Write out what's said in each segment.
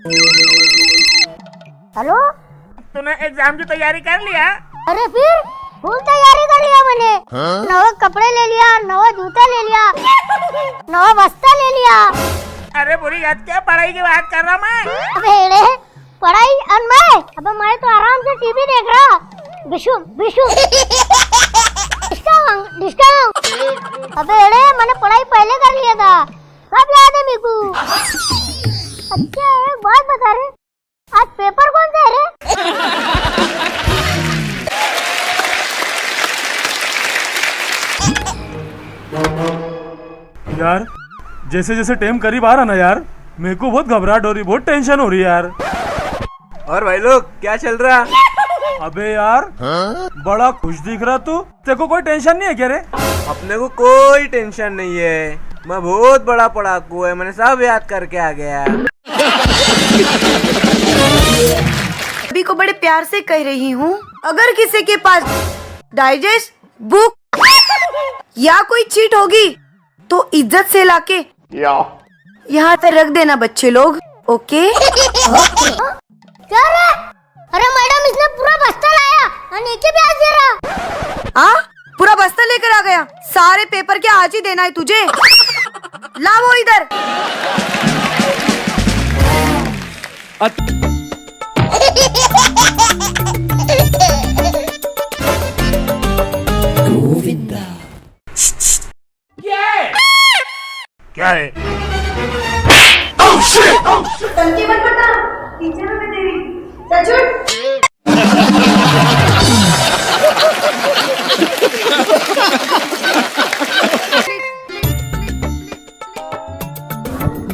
Hello, तूने exam की तैयारी कर लिया? अरे फिर फुल तैयारी कर लिया मैंने। नए कपड़े ले लिया, नया जूता ले लिया, नया बस्ता ले लिया। अरे बुरी बात क्या, पढ़ाई की बात कर रहा मैं। अबे पढ़ाई और मैं तो आराम से टीवी देख रहा। विशु विशु डिस्काउंट। अबे मैंने पढ़ाई पहले कर लिया था, सब याद है मेरे को। अच्छा एक बात बता रहे, आज पेपर कौन सा है रे? यार जैसे जैसे टाइम करीब आ रहा ना यार, मेरे को बहुत घबराहट हो रही, बहुत टेंशन हो रही है यार। और भाई लोग क्या चल रहा? अबे यार बड़ा खुश दिख रहा तू, तेरे को कोई टेंशन नहीं है क्या रे? अपने को कोई टेंशन नहीं है, मैं बहुत बड़ा पढ़ाकू है, मैंने सब याद करके आ गया। अभी को बड़े प्यार से कह रही हूँ, अगर किसी के पास डाइजेस्ट बुक या कोई चीट होगी तो इज्जत से लाके यहाँ पे रख देना बच्चे लोग, ओके? क्या रे? अरे मैडम इसने पूरा बस्ता लाया और नीचे भी आज दे रहा। हाँ पूरा बस्ता लेकर आ गया, सारे पेपर क्या आज ही देना है तुझे? ला वो इधर। क्या है? टंकी मत बता, टीचर में तेरी सचुट।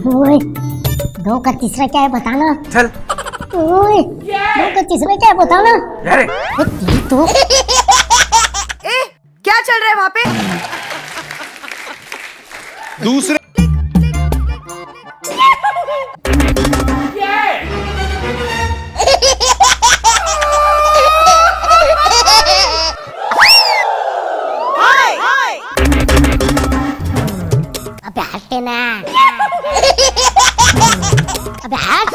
ओए, दो का तीसरा क्या है बताना। चल ओए, दो का तीसरा क्या है बताना। अरे तो ए क्या चल रहा है वहाँ पे? दूसरे अबे हटे ना। अबे हट।